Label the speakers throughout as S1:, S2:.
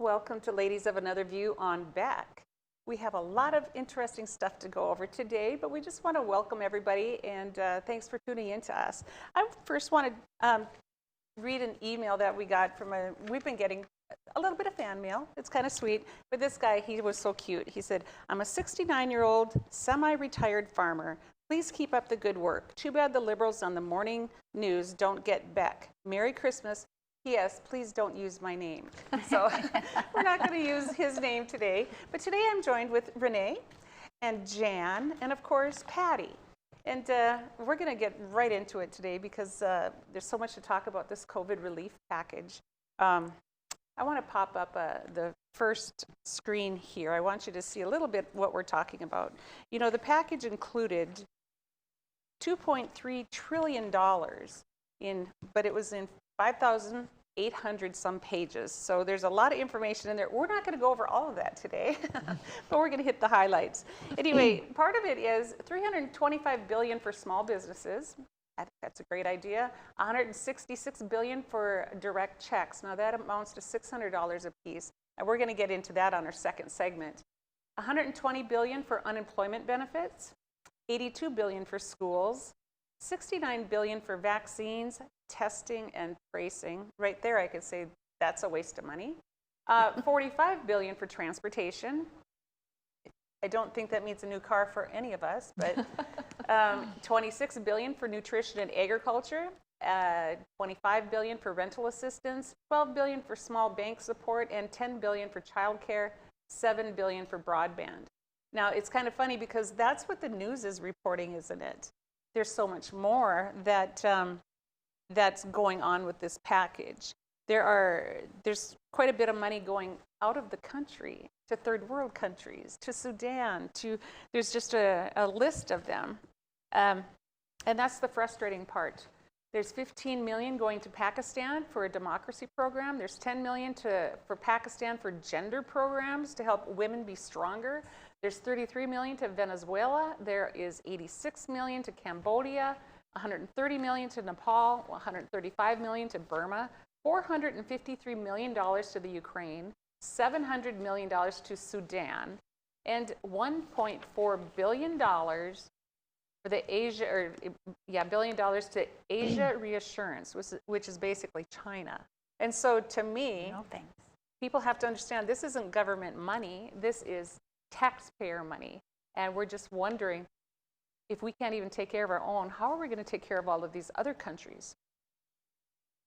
S1: Welcome to Ladies of Another View on Beck. We have a lot of interesting stuff to go over today, but we just want to welcome everybody and thanks for tuning in to us. I first want to read an email that we got from we've been getting a little bit of fan mail. It's kind of sweet, but this guy, he was so cute. He said, I'm a 69-year-old semi-retired farmer. Please keep up the good work. Too bad the liberals on the morning news don't get Beck. Merry Christmas. P.S. Please don't use my name. So we're not going to use his name today. But today I'm joined with Renee and Jan and, of course, Patty. And we're going to get right into it today because there's so much to talk about this COVID relief package. I want to pop up the first screen here. I want you to see a little bit what we're talking about. You know, the package included $2.3 trillion but it was in 5,800 some pages. So there's a lot of information in there. We're not going to go over all of that today, but we're going to hit the highlights. Anyway, part of it is $325 billion for small businesses. I think that's a great idea. $166 billion for direct checks. Now that amounts to $600 a piece. And we're going to get into that on our second segment. $120 billion for unemployment benefits. $82 billion for schools. $69 billion for vaccines, testing, and tracing. Right there, I could say that's a waste of money. $45 billion for transportation. I don't think that means a new car for any of us, but $26 billion for nutrition and agriculture, $25 billion for rental assistance, $12 billion for small bank support, and $10 billion for childcare, $7 billion for broadband. Now, it's kind of funny because that's what the news is reporting, isn't it? There's so much more that that's going on with this package. There's quite a bit of money going out of the country to third world countries, to Sudan, there's just a list of them. And that's the frustrating part. There's $15 million going to Pakistan for a democracy program. There's $10 million for Pakistan for gender programs to help women be stronger. There's $33 million to Venezuela. There is $86 million to Cambodia, $130 million to Nepal, $135 million to Burma, $453 million to the Ukraine, $700 million to Sudan, and $1.4 billion for the $1 billion to Asia Reassurance, which is basically China. And so to me,
S2: no thanks.
S1: People have to understand this isn't government money, this is taxpayer money. And we're just wondering, if we can't even take care of our own, how are we going to take care of all of these other countries?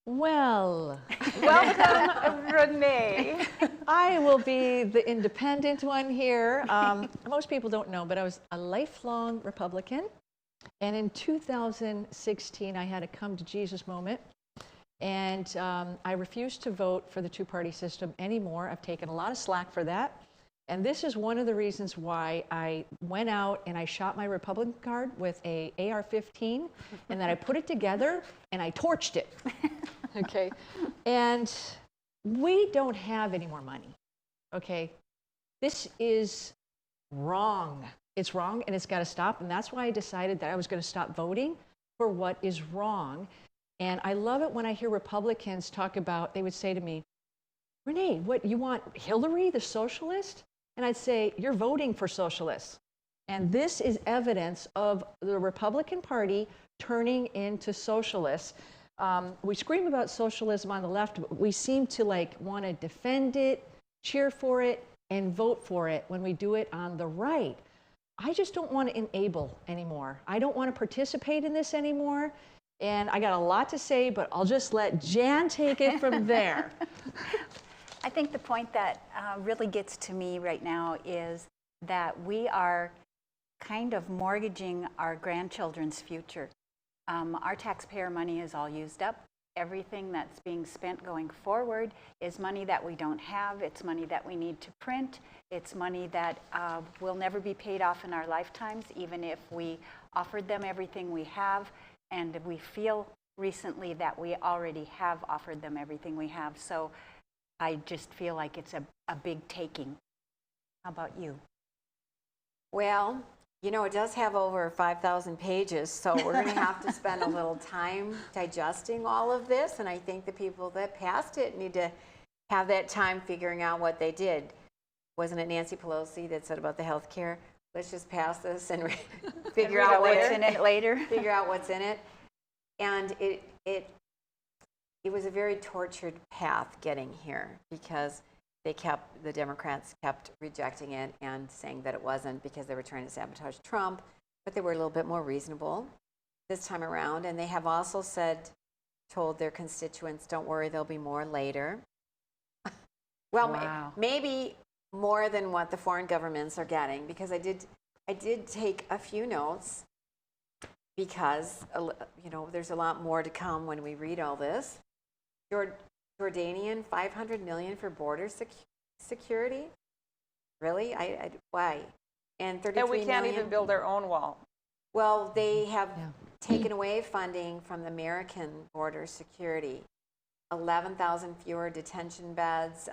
S3: Well,
S1: welcome, Renee.
S3: I will be the independent one here. Most people don't know, but I was a lifelong Republican. And in 2016, I had a come to Jesus moment. And I refused to vote for the two-party system anymore. I've taken a lot of slack for that. And this is one of the reasons why I went out and I shot my Republican card with a AR-15, and then I put it together and I torched it. Okay, and we don't have any more money. Okay, this is wrong. It's wrong, and it's got to stop. And that's why I decided that I was going to stop voting for what is wrong. And I love it when I hear Republicans talk about. They would say to me, "Renee, what you want? Hillary, the socialist?" And I'd say, "You're voting for socialists." And this is evidence of the Republican Party turning into socialists. We scream about socialism on the left, but we seem to want to defend it, cheer for it, and vote for it when we do it on the right. I just don't want to enable anymore. I don't want to participate in this anymore. And I got a lot to say, but I'll just let Jan take it from there.
S2: I think the point that really gets to me right now is that we are kind of mortgaging our grandchildren's future. Our taxpayer money is all used up. Everything that's being spent going forward is money that we don't have. It's money that we need to print. It's money that will never be paid off in our lifetimes, even if we offered them everything we have. And we feel recently that we already have offered them everything we have. So I just feel like it's a big taking. How about you?
S4: Well, you know, it does have over 5,000 pages, so we're going to have to spend a little time digesting all of this, and I think the people that passed it need to have that time figuring out what they did. Wasn't it Nancy Pelosi that said about the health care? Let's just pass this and figure out
S2: what's in it later.
S4: Figure out what's in it. And it was a very tortured path getting here because the Democrats kept rejecting it and saying that it wasn't because they were trying to sabotage Trump, but they were a little bit more reasonable this time around. And they have also told their constituents, don't worry, there'll be more later. Well,
S2: Wow.
S4: maybe more than what the foreign governments are getting, because I did take a few notes because, there's a lot more to come when we read all this. Jordanian, $500 million for border security? Really? Why? And 33
S1: And we can't
S4: million?
S1: even build our own wall.
S4: Well, they have taken away funding from the American border security. 11,000 fewer detention beds,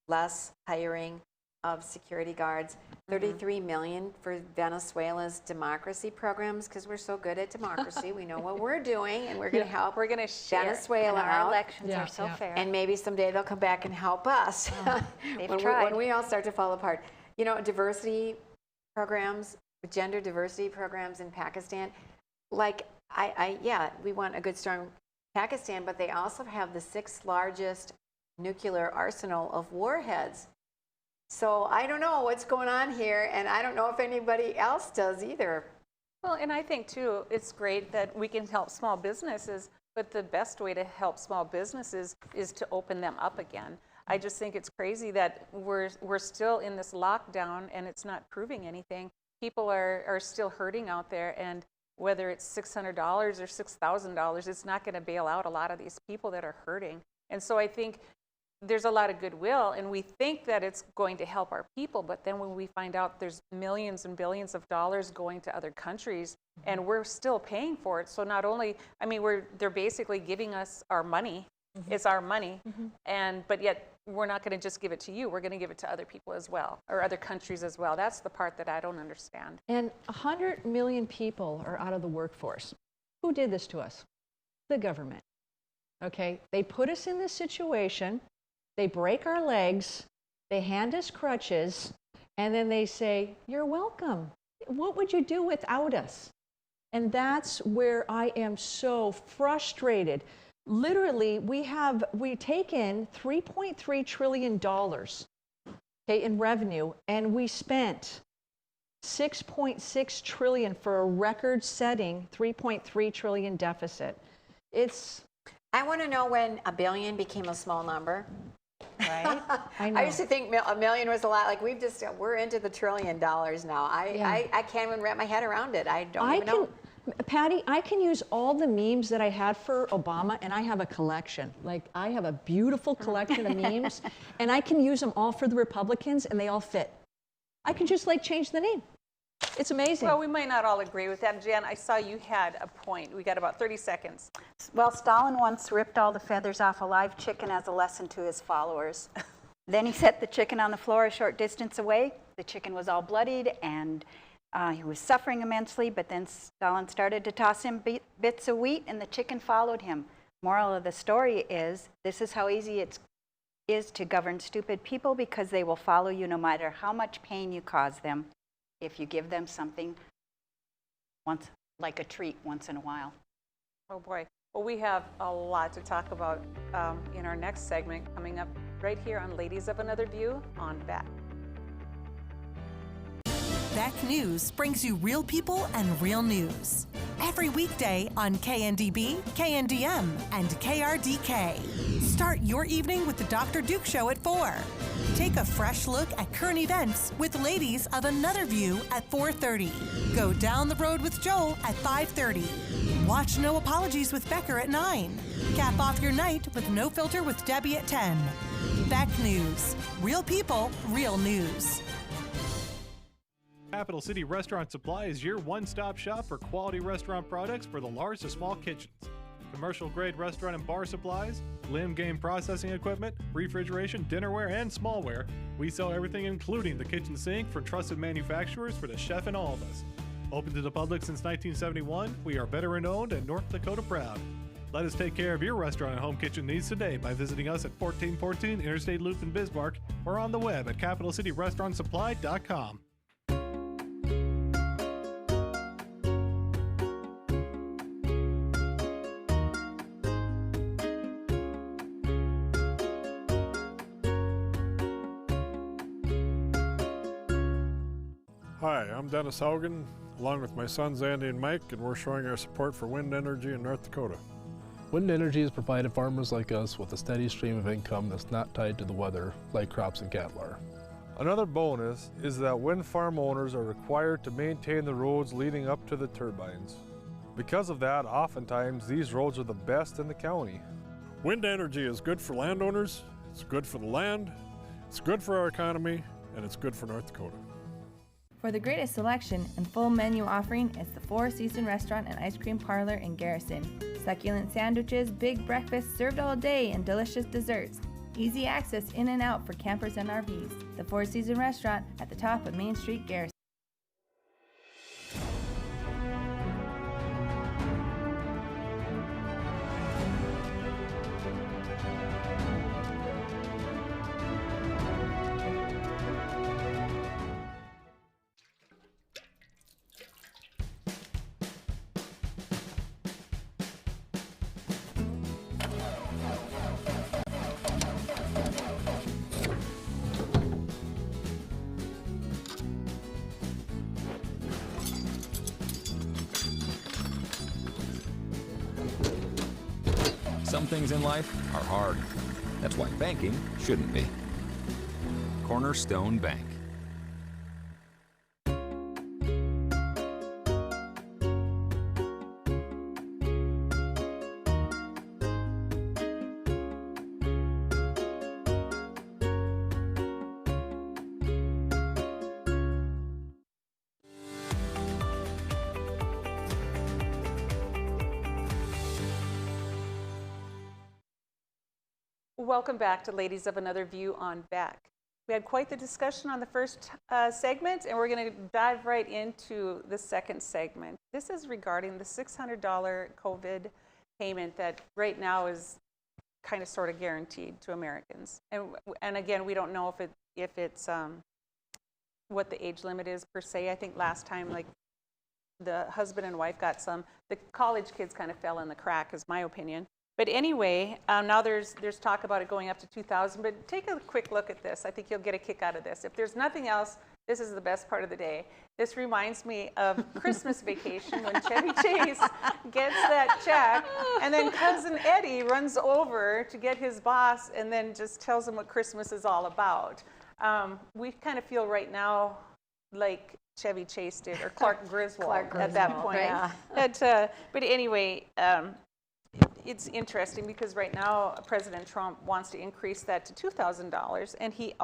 S4: less hiring of security guards, 33 million for Venezuela's democracy programs, because we're so good at democracy. We know what we're doing, and we're going to help
S1: We're going to share.
S4: Venezuela
S2: And our
S4: out.
S2: elections
S3: Yeah,
S2: are so
S3: yeah.
S2: fair.
S4: And maybe someday they'll come back and help us
S2: They've
S4: when
S2: tried.
S4: we all start to fall apart. Diversity programs, gender diversity programs in Pakistan. Like, we want a good, strong Pakistan, but they also have the 6th largest nuclear arsenal of warheads. So I don't know what's going on here, and I don't know if anybody else does either.
S1: Well, and I think too, it's great that we can help small businesses, but the best way to help small businesses is to open them up again. I just think it's crazy that we're still in this lockdown and it's not proving anything. People are still hurting out there, and whether it's $600 or $6,000, it's not going to bail out a lot of these people that are hurting. And so I think there's a lot of goodwill, and we think that it's going to help our people, but then when we find out there's millions and billions of dollars going to other countries, and we're still paying for it. So not only, they're basically giving us our money. It's our money, but yet we're not going to just give it to you. We're going to give it to other people as well, or other countries as well. That's the part that I don't understand.
S3: And 100 million people are out of the workforce. Who did this to us? The government. Okay? They put us in this situation. They break our legs. They hand us crutches. And then they say, you're welcome. What would you do without us? And that's where I am so frustrated. Literally, we take in $3.3 trillion, okay, in revenue, and we spent $6.6 trillion for a record-setting $3.3 trillion deficit.
S4: I want to know when a billion became a small number.
S2: Right?
S3: I know.
S4: I used to think a million was a lot. Like we're into the $1 trillion now. I can't even wrap my head around it. I don't even know.
S3: Patty, I can use all the memes that I had for Obama, and I have a collection. Like, I have a beautiful collection of memes, and I can use them all for the Republicans, and they all fit. I can just, change the name. It's amazing.
S1: Well, we might not all agree with that. Jan, I saw you had a point. We got about 30 seconds.
S2: Well, Stalin once ripped all the feathers off a live chicken as a lesson to his followers. Then he set the chicken on the floor a short distance away. The chicken was all bloodied and he was suffering immensely, but then Stalin started to toss him bits of wheat and the chicken followed him. Moral of the story is, this is how easy it is to govern stupid people, because they will follow you no matter how much pain you cause them if you give them something like a treat once in a while.
S1: Oh boy. Well, we have a lot to talk about in our next segment coming up right here on Ladies of Another View on Back.
S5: Beck News brings you real people and real news. Every weekday on KNDB, KNDM, and KRDK. Start your evening with the Dr. Duke Show at 4. Take a fresh look at current events with Ladies of Another View at 4:30. Go down the road with Joel at 5:30. Watch No Apologies with Becker at 9. Cap off your night with No Filter with Debbie at 10. Beck News. Real people, real news.
S6: Capital City Restaurant Supply is your one-stop shop for quality restaurant products for the large to small kitchens. Commercial-grade restaurant and bar supplies, limb game processing equipment, refrigeration, dinnerware, and smallware. We sell everything including the kitchen sink from trusted manufacturers for the chef and all of us. Open to the public since 1971, we are veteran-owned and North Dakota proud. Let us take care of your restaurant and home kitchen needs today by visiting us at 1414 Interstate Loop in Bismarck or on the web at capitalcityrestaurantsupply.com.
S7: Hi, I'm Dennis Haugen, along with my sons Andy and Mike, and we're showing our support for wind energy in North Dakota.
S8: Wind energy has provided farmers like us with a steady stream of income that's not tied to the weather like crops and cattle are.
S7: Another bonus is that wind farm owners are required to maintain the roads leading up to the turbines. Because of that, oftentimes these roads are the best in the county. Wind energy is good for landowners, it's good for the land, it's good for our economy, and it's good for North Dakota.
S9: For the greatest selection and full menu offering is the Four Seasons Restaurant and Ice Cream Parlor in Garrison. Succulent sandwiches, big breakfasts served all day, and delicious desserts. Easy access in and out for campers and RVs. The Four Seasons Restaurant at the top of Main Street, Garrison.
S10: Some things in life are hard. That's why banking shouldn't be. Cornerstone Bank.
S1: Welcome back to Ladies of Another View on Beck. We had quite the discussion on the first segment, and we're going to dive right into the second segment. This is regarding the $600 COVID payment that right now is kind of sort of guaranteed to Americans. And again, we don't know if it's what the age limit is per se. I think last time, like, the husband and wife got some. The college kids kind of fell in the crack, is my opinion. But anyway, now there's talk about it going up to $2,000, but take a quick look at this. I think you'll get a kick out of this. If there's nothing else, this is the best part of the day. This reminds me of Christmas Vacation when Chevy Chase gets that check, and then Cousin Eddie runs over to get his boss and then just tells him what Christmas is all about. We kind of feel right now like Chevy Chase did, or Clark Griswold at that point. Right? But anyway, it's interesting because right now President Trump wants to increase that to $2,000, and he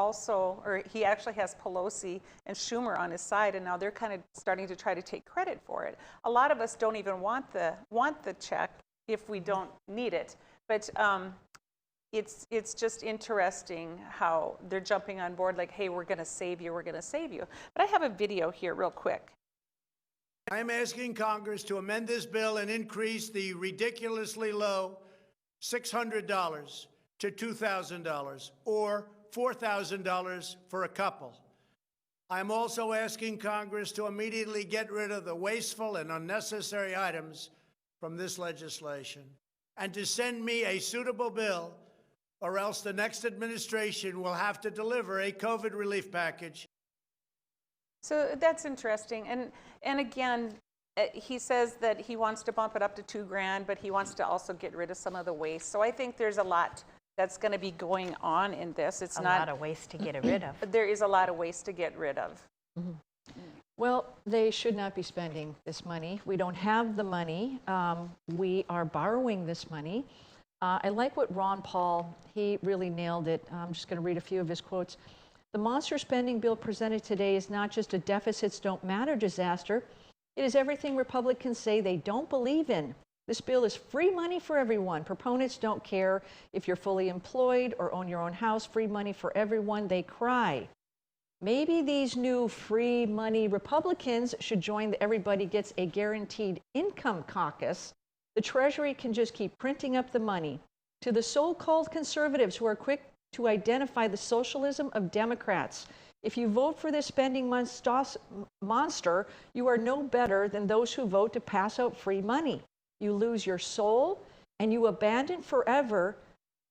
S1: actually has Pelosi and Schumer on his side, and now they're kind of starting to try to take credit for it. A lot of us don't even want the check if we don't need it, but it's just interesting how they're jumping on board like, hey, we're going to save you, we're going to save you. But I have a video here real quick.
S11: I'm asking Congress to amend this bill and increase the ridiculously low $600 to $2,000 or $4,000 for a couple. I'm also asking Congress to immediately get rid of the wasteful and unnecessary items from this legislation and to send me a suitable bill, or else the next administration will have to deliver a COVID relief package.
S1: So that's interesting, and again, he says that he wants to bump it up to $2,000, but he wants to also get rid of some of the waste. So I think there's a lot that's going to be going on in this. It's not
S2: a lot of waste to get rid of.
S1: There is a lot of waste to get rid of.
S3: Mm-hmm. Well, they should not be spending this money. We don't have the money. We are borrowing this money. I like what Ron Paul, he really nailed it. I'm just going to read a few of his quotes. The monster spending bill presented today is not just a deficits don't matter disaster. It is everything Republicans say they don't believe in. This bill is free money for everyone. Proponents don't care if you're fully employed or own your own house. Free money for everyone, they cry. Maybe these new free money Republicans should join the Everybody Gets a Guaranteed Income caucus. The Treasury can just keep printing up the money. To the so-called conservatives who are quick to identify the socialism of Democrats, if you vote for this spending monster, you are no better than those who vote to pass out free money. You lose your soul and you abandon forever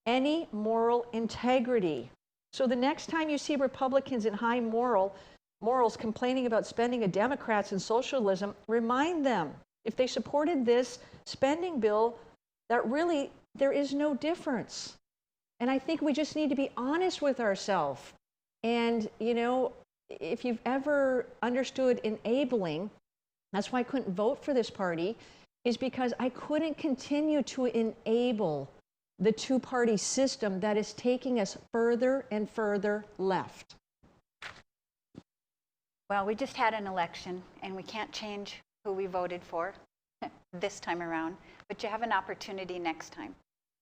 S3: any moral integrity. So the next time you see Republicans in high morals complaining about spending of Democrats and socialism, remind them, if they supported this spending bill, that really there is no difference. And I think we just need to be honest with ourselves. And, you know, if you've ever understood enabling, that's why I couldn't vote for this party, is because I couldn't continue to enable the two-party system that is taking us further and further left.
S2: Well, we just had an election, and we can't change who we voted for this time around, but you have an opportunity next time.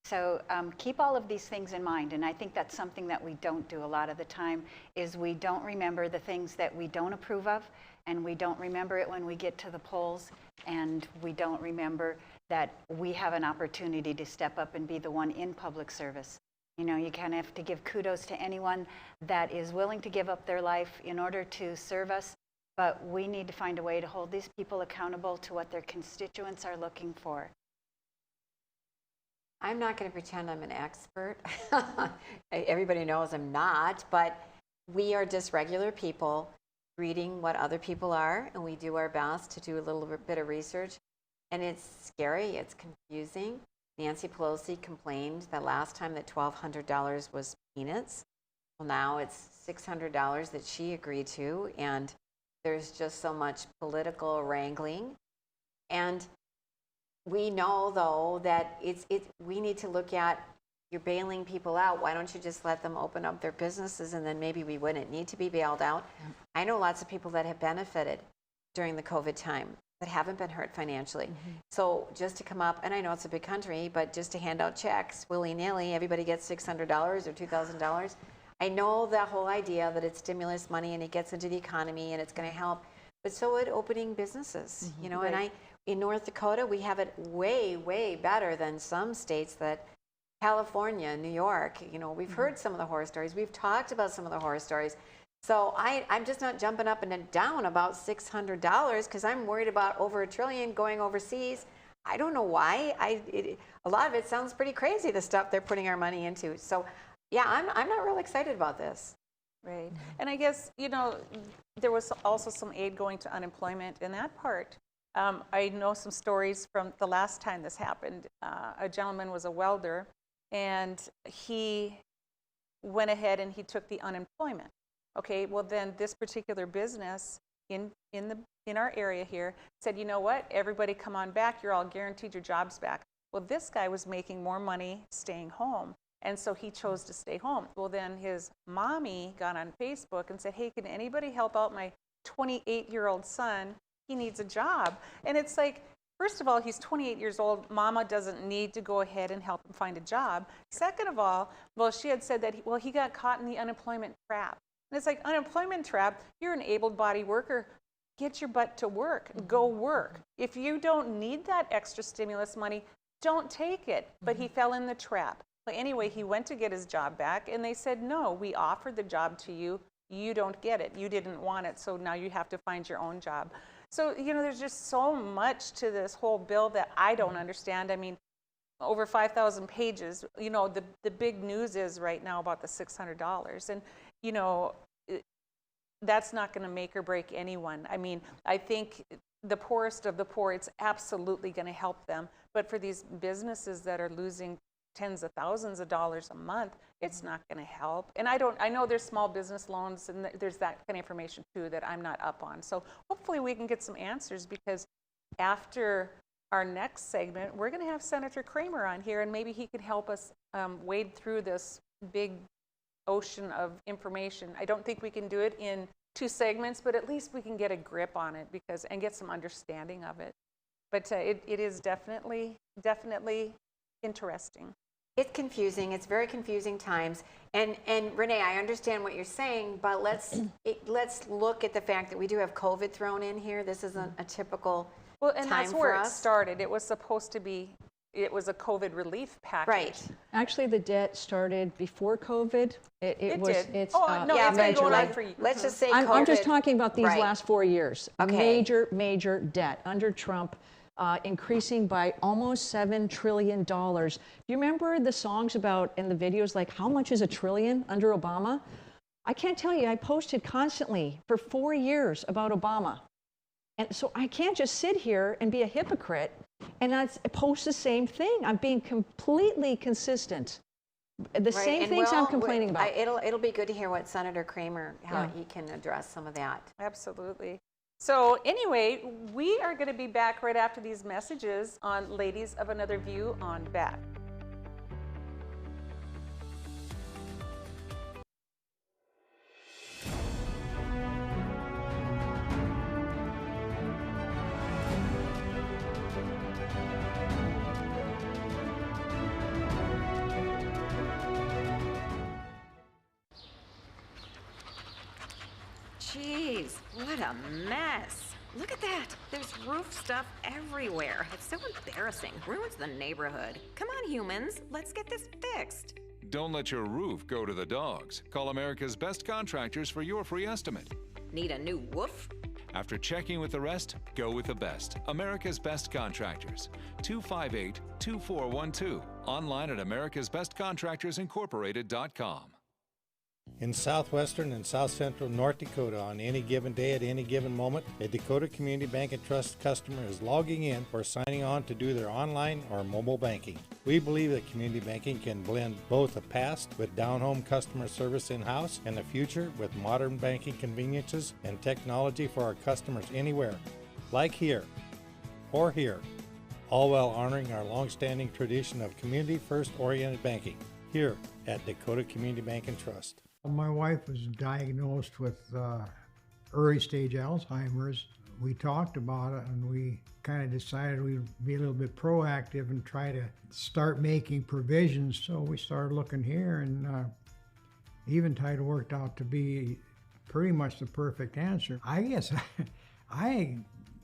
S2: So keep all of these things in mind, and I think that's something that we don't do a lot of the time, is we don't remember the things that we don't approve of, and we don't remember it when we get to the polls, and we don't remember that we have an opportunity to step up and be the one in public service. You know, you kind of have to give kudos to anyone that is willing to give up their life in order to serve us, but we need to find a way to hold these people accountable to what their constituents are looking for.
S4: I'm not going to pretend I'm an expert. Everybody knows I'm not, but we are just regular people reading what other people are, and we do our best to do a little bit of research. And it's scary, it's confusing. Nancy Pelosi complained that last time that $1,200 was peanuts. Well, now it's $600 that she agreed to, and there's just so much political wrangling. And we know, though, that we need to look at, you're bailing people out. Why don't you just let them open up their businesses, and then maybe we wouldn't need to be bailed out? Yeah. I know lots of people that have benefited during the COVID time that haven't been hurt financially. Mm-hmm. So just to come up, and I know it's a big country, but just to hand out checks willy-nilly, everybody gets $600 or $2,000. I know the whole idea that it's stimulus money and it gets into the economy and it's going to help, but so would opening businesses, you know, right. And in North Dakota, we have it way, way better than some states that California, New York, you know, we've heard some of the horror stories. We've talked about some of the horror stories. So I'm just not jumping up and down about $600 because I'm worried about over $1 trillion going overseas. I don't know why. A lot of it sounds pretty crazy, the stuff they're putting our money into. So yeah, I'm not real excited about this.
S1: Right. And I guess, you know, there was also some aid going to unemployment in that part. I know some stories from the last time this happened. A gentleman was a welder, and he went ahead and he took the unemployment. Okay, well then this particular business in our area here said, you know what, everybody come on back, you're all guaranteed your jobs back. Well, this guy was making more money staying home, and so he chose to stay home. Well, then his mommy got on Facebook and said, hey, can anybody help out my 28-year-old son? He needs a job. And it's like, first of all, he's 28 years old. Mama doesn't need to go ahead and help him find a job. Second of all, well, she had said that, he got caught in the unemployment trap. And it's like, unemployment trap, you're an able-bodied worker. Get your butt to work. Go work. If you don't need that extra stimulus money, don't take it. But he fell in the trap. But anyway, he went to get his job back, and they said, no, we offered the job to you. You don't get it. You didn't want it, so now you have to find your own job. So, you know, there's just so much to this whole bill that I don't understand. I mean, over 5,000 pages. You know, the big news is right now about the $600. And, you know, that's not going to make or break anyone. I mean, I think the poorest of the poor, it's absolutely going to help them. But for these businesses that are losing tens of thousands of dollars a month, it's not going to help. And I know there's small business loans, and there's that kind of information too that I'm not up on. So hopefully we can get some answers, because after our next segment, we're going to have Senator Kramer on here, and maybe he could help us wade through this big ocean of information. I don't think we can do it in 2 segments, but at least we can get a grip on it and get some understanding of it. But it is definitely interesting.
S4: It's confusing. It's very confusing times. And Renee, I understand what you're saying, but let's look at the fact that we do have COVID thrown in here. This isn't a typical
S1: Well, and
S4: time
S1: that's where
S4: for
S1: it
S4: us.
S1: started. It was supposed to be, it was a COVID relief package.
S4: Right.
S3: Actually, the debt started before COVID.
S1: It
S3: was.
S1: did.
S3: It's,
S1: Oh, no,
S4: yeah,
S1: it's been
S4: but
S1: going on
S4: like,
S1: for years.
S4: let's just say
S3: I'm just
S4: COVID.
S3: talking about these
S4: Right.
S3: last 4 years.
S4: Okay.
S3: Major debt under Trump, increasing by almost $7 trillion. Do you remember the songs about and the videos like how much is a trillion under Obama? I can't tell you. I posted constantly for 4 years about Obama. And so I can't just sit here and be a hypocrite and not post the same thing. I'm being completely consistent. The same
S4: and
S3: things I'm
S4: well,
S3: complaining about.
S4: It'll be good to hear what Senator Kramer, how he can address some of that.
S1: Absolutely. So anyway, we are going to be back right after these messages on Ladies of Another View on Back.
S12: Jeez, what a mess. Look at that. There's roof stuff everywhere. It's so embarrassing. Ruins the neighborhood. Come on, humans. Let's get this fixed.
S10: Don't let your roof go to the dogs. Call America's Best Contractors for your free estimate.
S12: Need a new woof?
S10: After checking with the rest, go with the best. America's Best Contractors. 258-2412. Online at americasbestcontractorsincorporated.com.
S13: In southwestern and south central North Dakota, on any given day at any given moment, a Dakota Community Bank and Trust customer is logging in or signing on to do their online or mobile banking. We believe that community banking can blend both the past with down-home customer service in-house and the future with modern banking conveniences and technology for our customers anywhere, like here or here, all while honoring our long-standing tradition of community-first oriented banking here at Dakota Community Bank and Trust.
S14: My wife was diagnosed with early stage Alzheimer's. We talked about it and we kind of decided we'd be a little bit proactive and try to start making provisions. So we started looking here, and Eventide worked out to be pretty much the perfect answer. I guess I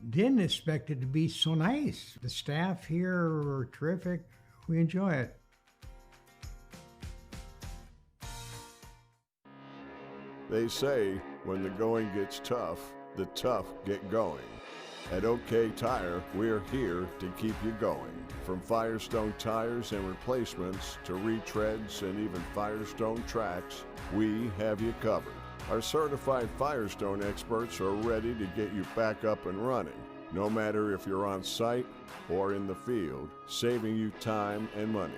S14: didn't expect it to be so nice. The staff here are terrific. We enjoy it.
S15: They say when the going gets tough, the tough get going. At OK Tire, we're here to keep you going. From Firestone tires and replacements to retreads and even Firestone tracks, we have you covered. Our certified Firestone experts are ready to get you back up and running, no matter if you're on site or in the field, saving you time and money.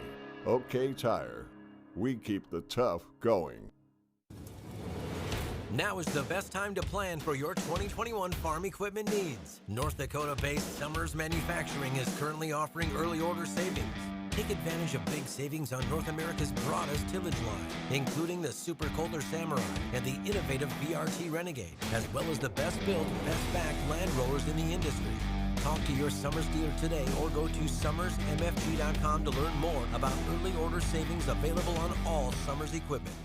S15: OK Tire, we keep the tough going.
S16: Now is the best time to plan for your 2021 farm equipment needs. North Dakota-based Summers Manufacturing is currently offering early order savings. Take advantage of big savings on North America's broadest tillage line, including the Super Coulter Samurai and the innovative VRT Renegade, as well as the best-built, best-backed land rollers in the industry. Talk to your Summers dealer today or go to summersmfg.com to learn more about early order savings available on all Summers equipment.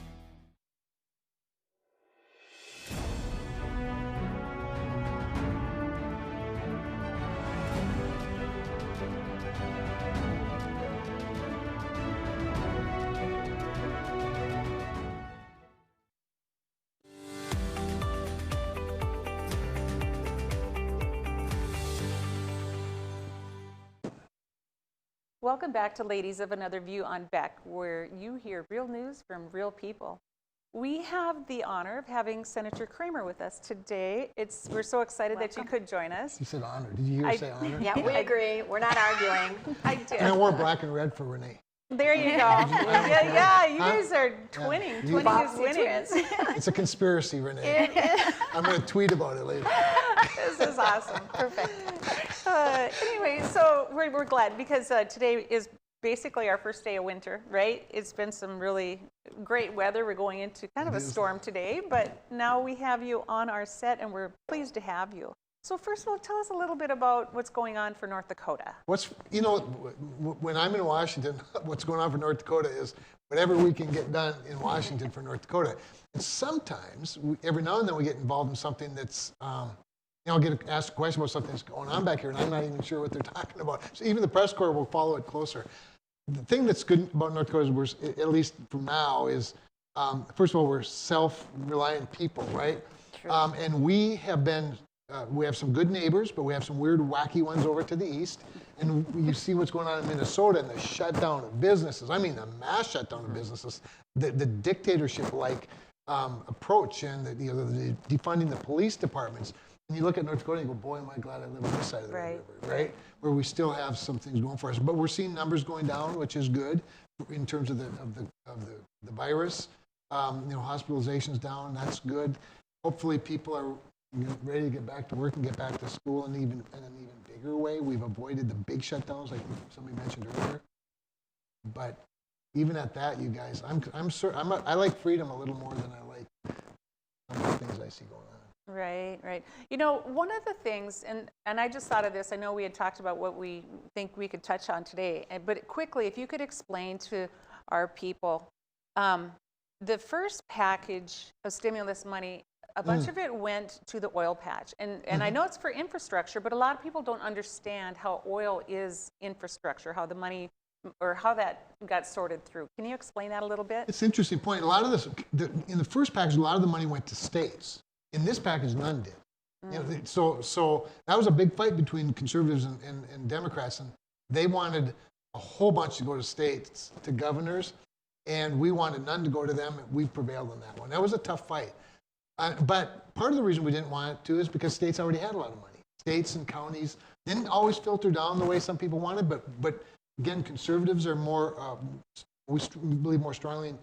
S1: Welcome back to Ladies of Another View on Beck, where you hear real news from real people. We have the honor of having Senator Kramer with us today. We're so excited that you could join us.
S17: You said honor. Did you hear her say honor?
S4: Yeah, we agree. We're not arguing.
S1: I did.
S17: And I wore black and red for Renee.
S1: There you go. yeah, you guys are twinning.
S17: You-
S1: Twinning is winning.
S17: It's a conspiracy, Renee. I'm going to tweet about it later.
S1: This is awesome. Perfect. Anyway, so we're glad because today is basically our first day of winter, right? It's been some really great weather. We're going into kind of a storm today, but now we have you on our set and we're pleased to have you. So first of all, tell us a little bit about what's going on for North Dakota.
S17: When I'm in Washington, what's going on for North Dakota is whatever we can get done in Washington for North Dakota. And sometimes, every now and then we get involved in something that's I'll get asked a question about something that's going on back here, and I'm not even sure what they're talking about. So even the press corps will follow it closer. The thing that's good about North Dakota is we're, at least from now, is first of all, we're self-reliant people, right? And we have been, we have some good neighbors, but we have some weird, wacky ones over to the east. And you see what's going on in Minnesota and the shutdown of businesses. I mean, the mass shutdown of businesses, the dictatorship-like approach, and the defunding the police departments. And you look at North Dakota and you go, boy, am I glad I live on this side of the river, right? Where we still have some things going for us. But we're seeing numbers going down, which is good in terms of the virus. Hospitalizations down, that's good. Hopefully people are ready to get back to work and get back to school in an even bigger way. We've avoided the big shutdowns like somebody mentioned earlier. But even at that, you guys, I like freedom a little more than I like some of the things I see going on.
S1: Right. You know, one of the things, and I just thought of this, I know we had talked about what we think we could touch on today, but quickly, if you could explain to our people, the first package of stimulus money, a bunch of it went to the oil patch. And I know it's for infrastructure, but a lot of people don't understand how oil is infrastructure, how the money, or how that got sorted through. Can you explain that a little bit?
S17: It's an interesting point. A lot of this, in the first package, a lot of the money went to states. In this package, none did. So that was a big fight between conservatives and Democrats, and they wanted a whole bunch to go to states, to governors, and we wanted none to go to them, and we prevailed on that one. That was a tough fight. But part of the reason we didn't want it to is because states already had a lot of money. States and counties didn't always filter down the way some people wanted, but again, conservatives are more, we believe more strongly in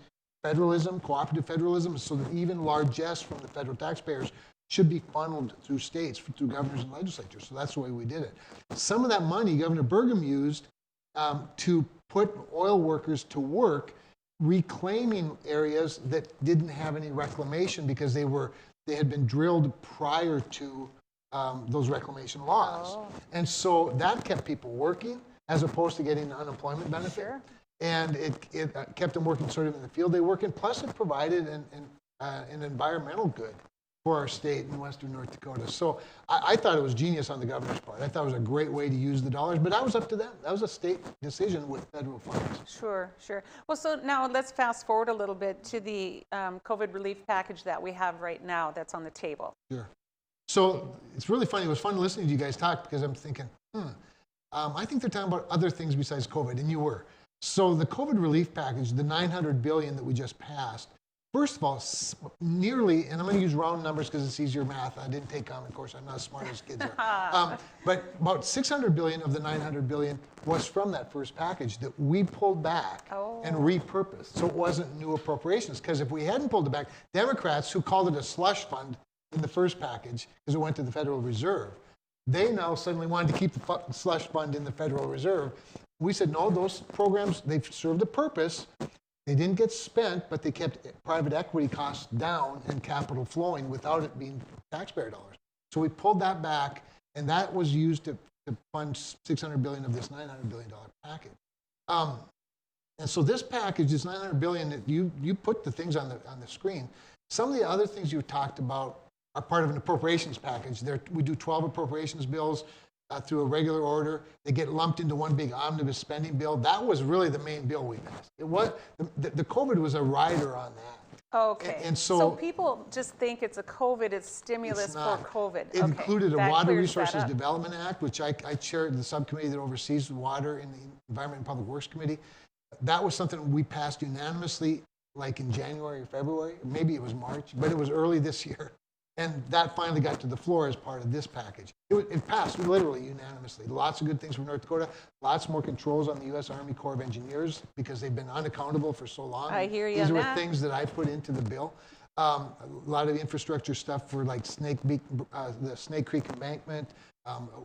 S17: federalism, cooperative federalism, so that even largesse from the federal taxpayers should be funneled through states, through governors and legislatures. So that's the way we did it. Some of that money Governor Burgum used to put oil workers to work reclaiming areas that didn't have any reclamation because they had been drilled prior to those reclamation laws. And so that kept people working as opposed to getting the unemployment benefit.
S1: Sure.
S17: And it kept them working sort of in the field they work in. Plus, it provided an environmental good for our state in western North Dakota. So I thought it was genius on the governor's part. I thought it was a great way to use the dollars, but that was up to them. That was a state decision with federal funds.
S1: Sure. Well, so now let's fast forward a little bit to the COVID relief package that we have right now that's on the table.
S17: Sure. So it's really funny. It was fun listening to you guys talk because I'm thinking, I think they're talking about other things besides COVID, and you were. So the COVID relief package, the $900 billion that we just passed, first of all, nearly, and I'm going to use round numbers because it's easier math. I didn't take Common Core, I'm not as smart as kids are. But about $600 billion of the $900 billion was from that first package that we pulled back and repurposed. So it wasn't new appropriations, because if we hadn't pulled it back, Democrats, who called it a slush fund in the first package because it went to the Federal Reserve, they now suddenly wanted to keep the slush fund in the Federal Reserve. We said, no, those programs, they've served a purpose. They didn't get spent, but they kept private equity costs down and capital flowing without it being taxpayer dollars. So we pulled that back, and that was used to fund $600 billion of this $900 billion package. And so this package, this $900 billion, you put the things on the screen. Some of the other things you talked about are part of an appropriations package. We do 12 appropriations bills through a regular order. They get lumped into one big omnibus spending bill. That was really the main bill we passed. It was the COVID was a rider on that.
S1: Okay.
S17: And so
S1: people just think it's it's stimulus for COVID.
S17: It included a Water Resources Development Act, which I chaired the subcommittee that oversees water in the Environment and Public Works Committee. That was something we passed unanimously, like in January or February. Maybe it was March, but it was early this year. And that finally got to the floor as part of this package. It passed literally unanimously. Lots of good things from North Dakota. Lots more controls on the U.S. Army Corps of Engineers because they've been unaccountable for so long.
S1: I hear you
S17: These
S1: on
S17: were
S1: that.
S17: things that I put into the bill. A lot of infrastructure stuff for like the Snake Creek embankment,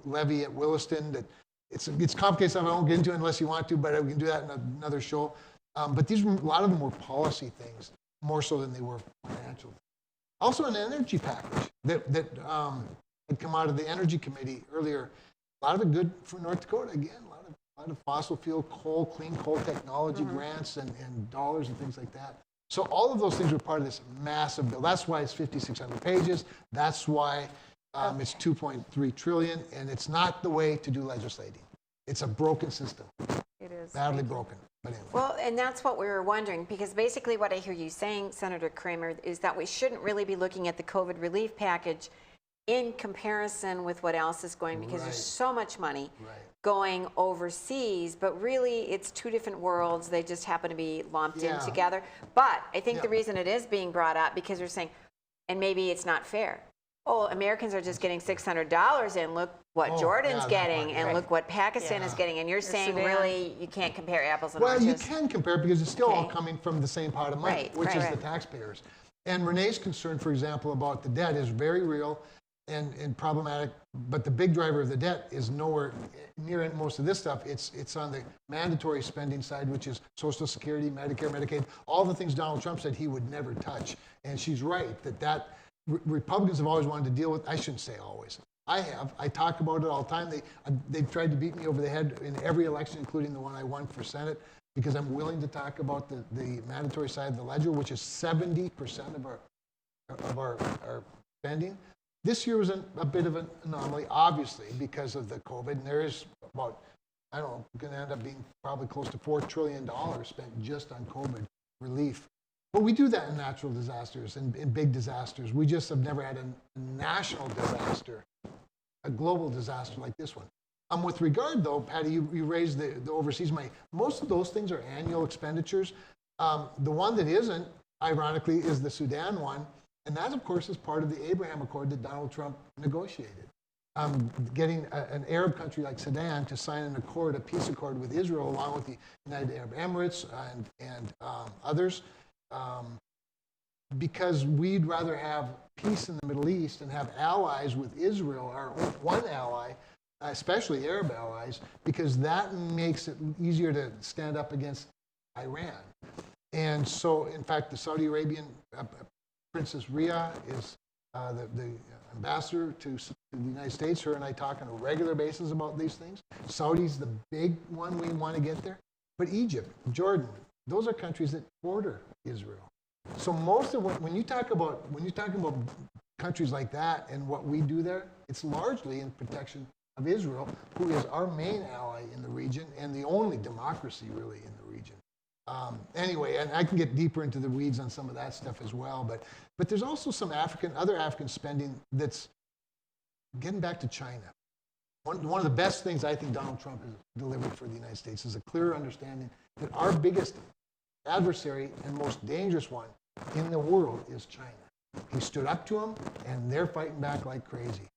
S17: levee at Williston. That it's complicated stuff I won't get into unless you want to, but we can do that in another show. But a lot of them were policy things, more so than they were financial. Also an energy package that had come out of the Energy Committee earlier. A lot of it good for North Dakota. Again, a lot of fossil fuel, coal, clean coal technology grants and dollars and things like that. So all of those things were part of this massive bill. That's why it's 5,600 pages. That's why It's 2.3 trillion, and it's not the way to do legislating. It's a broken system.
S1: It is.
S17: Badly broken. But anyway.
S4: Well, and that's what we were wondering, because basically what I hear you saying, Senator Kramer, is that we shouldn't really be looking at the COVID relief package in comparison with what else is going, because there's so much money going overseas, but really it's two different worlds. They just happen to be lumped in together. But I think the reason it is being brought up, because they're saying, and maybe it's not fair. Oh, Americans are just getting $600, and look what Jordan's getting, and look what Pakistan is getting. And you're saying really you can't compare apples and oranges?
S17: Well, you can compare, because it's still all coming from the same pot of money, which is the taxpayers. And Renee's concern, for example, about the debt is very real and problematic, but the big driver of the debt is nowhere near most of this stuff. It's on the mandatory spending side, which is Social Security, Medicare, Medicaid, all the things Donald Trump said he would never touch. And she's right that Republicans have always wanted to deal with. I shouldn't say always. I have. I talk about it all the time. They've tried to beat me over the head in every election, including the one I won for Senate, because I'm willing to talk about the mandatory side of the ledger, which is 70% of our spending. This year was a bit of an anomaly, obviously, because of the COVID, and there is about, I don't know, going to end up being probably close to $4 trillion spent just on COVID relief. But we do that in natural disasters and in big disasters. We just have never had a national disaster, a global disaster like this one. With regard, though, Patty, you raised the overseas money. Most of those things are annual expenditures. The one that isn't, ironically, is the Sudan one. And that, of course, is part of the Abraham Accord that Donald Trump negotiated. Getting an Arab country like Sudan to sign an accord, a peace accord with Israel, along with the United Arab Emirates and others, because we'd rather have peace in the Middle East and have allies with Israel, our one ally, especially Arab allies, because that makes it easier to stand up against Iran. And so, in fact, the Saudi Arabian Princess Riyadh is the ambassador to the United States. Her and I talk on a regular basis about these things. Saudi's the big one we want to get there. But Egypt, Jordan, those are countries that border Israel. So most of when you talk about countries like that and what we do there, it's largely in protection of Israel, who is our main ally in the region and the only democracy really in the region. Anyway, and I can get deeper into the weeds on some of that stuff as well, but there's also some other African spending that's getting back to China. One of the best things I think Donald Trump has delivered for the United States is a clear understanding that our biggest adversary and most dangerous one in the world is China. He stood up to them, and they're fighting back like crazy.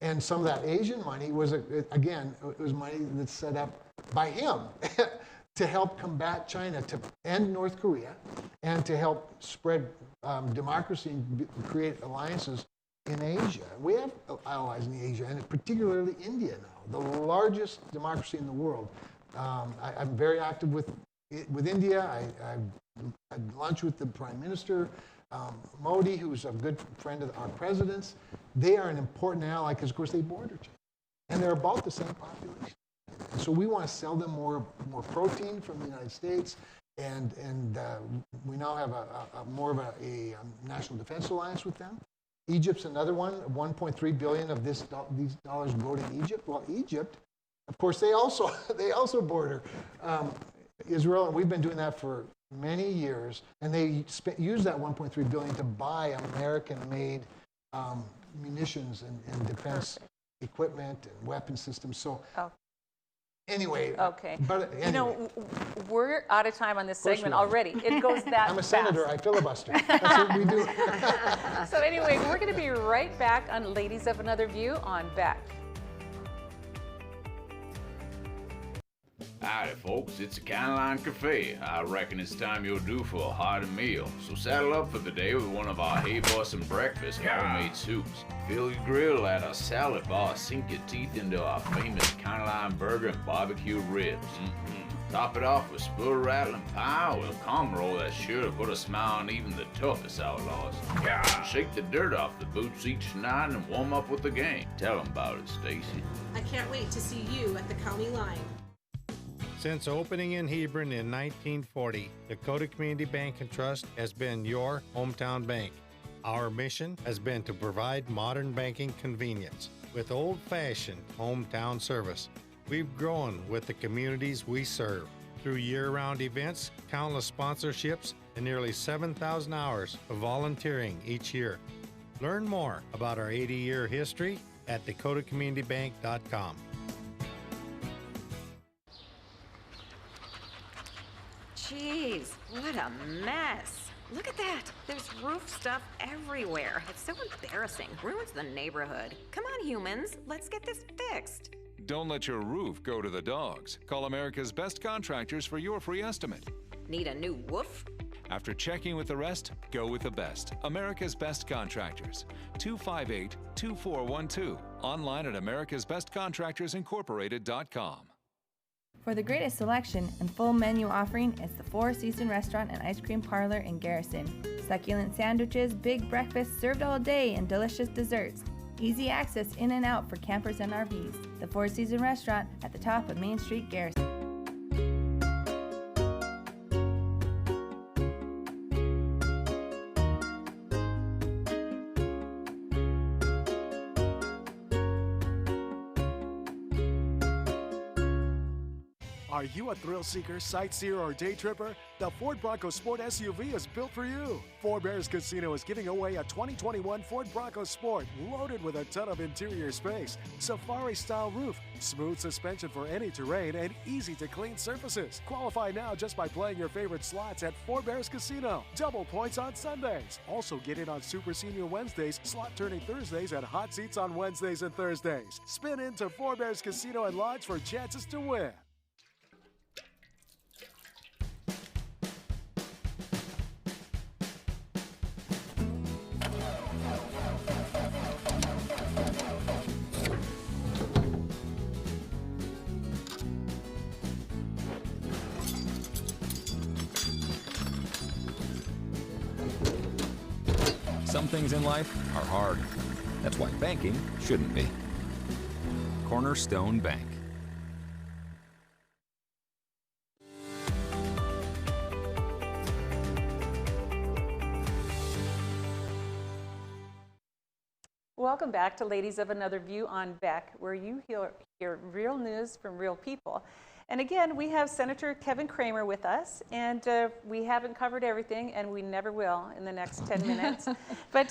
S17: And some of that Asian money was, again, it was money that's set up by him to help combat China, to end North Korea, and to help spread democracy and create alliances in Asia. We have allies in Asia, and particularly India now, the largest democracy in the world. I'm very active with India. I had lunch with the Prime Minister, Modi, who's a good friend of our president's. They are an important ally because, of course, they border China, and they're about the same population. And so we want to sell them more protein from the United States, and we now have more of a national defense alliance with them. Egypt's another one. 1.3 billion of these dollars go to Egypt. Well, Egypt, of course, they also border Israel, and we've been doing that for many years. And they use that 1.3 billion to buy American-made munitions and defense equipment and weapon systems. So. Anyway, but anyway.
S1: You know, we're out of time on this segment already. It goes that
S17: I'm a senator. I filibuster. That's what we do.
S1: So anyway, we're going to be right back on Ladies of Another View on Beck.
S18: Howdy folks, it's the Caroline Cafe. I reckon it's time you're due for a hearty meal. So saddle up for the day with one of our Hay-Boston breakfast homemade soups. Fill your grill at our salad bar, sink your teeth into our famous Caroline burger and barbecue ribs. Top it off with spoon-rattling pie with a calm roll that's sure to put a smile on even the toughest outlaws. Shake the dirt off the boots each night and warm up with the gang. Tell them about it, Stacy.
S19: I can't wait to see you at the county line.
S13: Since opening in Hebron in 1940, Dakota Community Bank and Trust has been your hometown bank. Our mission has been to provide modern banking convenience with old-fashioned hometown service. We've grown with the communities we serve through year-round events, countless sponsorships, and nearly 7,000 hours of volunteering each year. Learn more about our 80-year history at dakotacommunitybank.com.
S12: Jeez, what a mess. Look at that. There's roof stuff everywhere. It's so embarrassing. Ruins the neighborhood. Come on, humans. Let's get this fixed.
S10: Don't let your roof go to the dogs. Call America's Best Contractors for your free estimate.
S12: Need a new woof?
S10: After checking with the rest, go with the best. America's Best Contractors. 258-2412. Online at americasbestcontractorsincorporated.com.
S9: For the greatest selection and full menu offering is the Four Seasons Restaurant and Ice Cream Parlor in Garrison. Succulent sandwiches, big breakfasts served all day, and delicious desserts. Easy access in and out for campers and RVs. The Four Seasons Restaurant at the top of Main Street, Garrison.
S20: Are you a thrill seeker, sightseer, or day tripper? The Ford Bronco Sport SUV is built for you. Four Bears Casino is giving away a 2021 Ford Bronco Sport loaded with a ton of interior space, safari-style roof, smooth suspension for any terrain, and easy-to-clean surfaces. Qualify now just by playing your favorite slots at Four Bears Casino. Double points on Sundays. Also get in on Super Senior Wednesdays, slot turning Thursdays, and hot seats on Wednesdays and Thursdays. Spin into Four Bears Casino and Lodge for chances to win.
S21: Some things in life are hard. That's why banking shouldn't be. Cornerstone Bank.
S1: Welcome back to Ladies of Another View on Beck, where you hear real news from real people. And again, we have Senator Kevin Cramer with us, and we haven't covered everything, and we never will in the next 10 minutes. But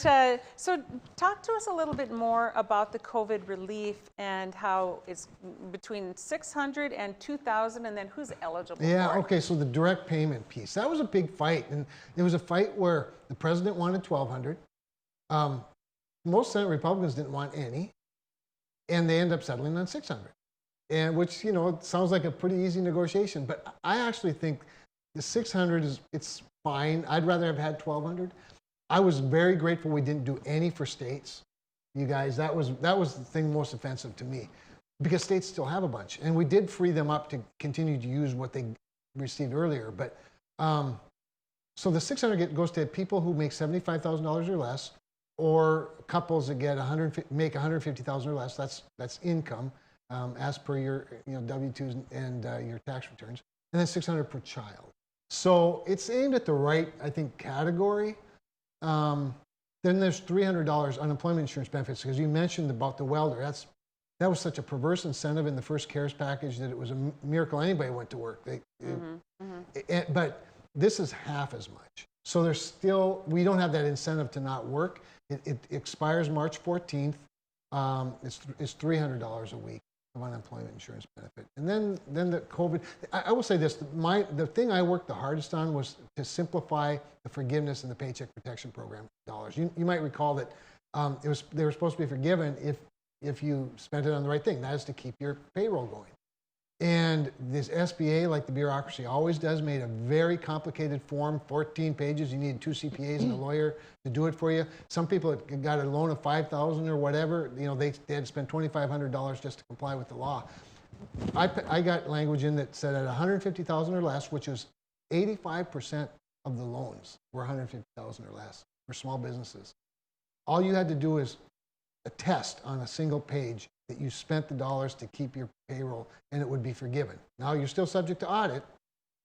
S1: so talk to us a little bit more about the COVID relief and how it's between 600 and 2,000, and then who's eligible for it.
S17: Okay, so the direct payment piece, that was a big fight, and it was a fight where the president wanted 1,200. Most Senate Republicans didn't want any, and they ended up settling on 600. And which, you know, sounds like a pretty easy negotiation, but I actually think the 600 it's fine. I'd rather have had 1,200. I was very grateful we didn't do any for states. You guys, that was the thing most offensive to me, because states still have a bunch, and we did free them up to continue to use what they received earlier. But so the 600 goes to people who make $75,000 or less, or couples that get make $150,000 or less. That's income. As per your W-2s and your tax returns, and then $600 per child. So it's aimed at the right, I think, category. Then there's $300 unemployment insurance benefits, because you mentioned about the welder. That was such a perverse incentive in the first CARES package that it was a miracle anybody went to work. But this is half as much. So there's still, we don't have that incentive to not work. It expires March 14th. It's $300 a week of unemployment insurance benefit. And then the COVID, I will say this, the thing I worked the hardest on was to simplify the forgiveness in the Paycheck Protection Program dollars. You might recall that they were supposed to be forgiven if you spent it on the right thing, that is to keep your payroll going. And this SBA, like the bureaucracy always does, made a very complicated form, 14 pages. You need 2 CPAs and a lawyer to do it for you. Some people got a loan of $5,000 or whatever. You know, they had to spend $2,500 just to comply with the law. I got language in that said at $150,000 or less, which is 85% of the loans were $150,000 or less for small businesses. All you had to do is attest on a single page that you spent the dollars to keep your payroll, and it would be forgiven. Now, you're still subject to audit,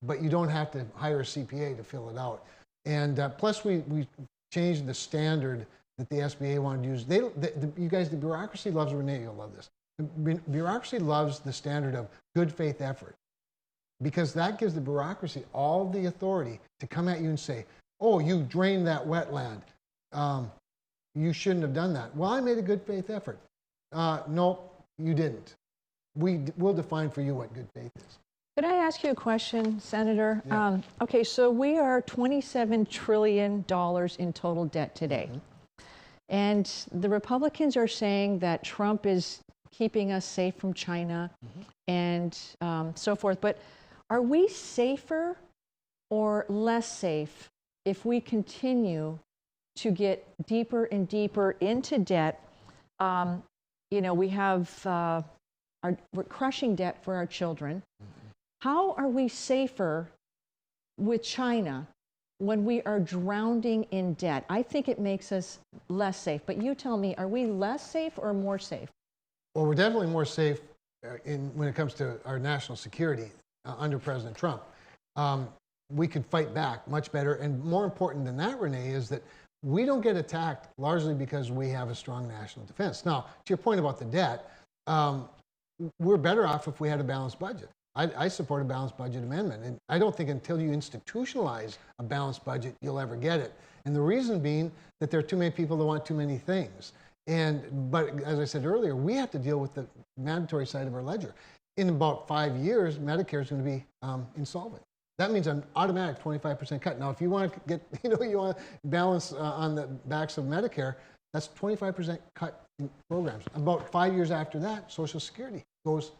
S17: but you don't have to hire a CPA to fill it out. And plus, we changed the standard that the SBA wanted to use. You guys, the bureaucracy loves, Renee, you'll love this. The bureaucracy loves the standard of good faith effort, because that gives the bureaucracy all the authority to come at you and say, oh, you drained that wetland. You shouldn't have done that. Well, I made a good faith effort. No, you didn't. We'll define for you what good faith is.
S3: Could I ask you a question, Senator?
S17: Yeah.
S3: Okay, so we are $27 trillion in total debt today. And the Republicans are saying that Trump is keeping us safe from China and so forth. But are we safer or less safe if we continue to get deeper and deeper into debt? You know, we have, we're crushing debt for our children. How are we safer with China when we are drowning in debt? I think it makes us less safe. But you tell me, are we less safe or more safe?
S17: Well, we're definitely more safe when it comes to our national security under President Trump. We could fight back much better. And more important than that, Renee, is that we don't get attacked largely because we have a strong national defense. Now, to your point about the debt, we're better off if we had a balanced budget. I support a balanced budget amendment. And I don't think until you institutionalize a balanced budget, you'll ever get it. And the reason being that there are too many people that want too many things. But as I said earlier, we have to deal with the mandatory side of our ledger. In about 5 years, Medicare is going to be insolvent. That means an automatic 25% cut. Now, if you want to get, you want to balance on the backs of Medicare, that's 25% cut in programs. About 5 years after that, Social Security goes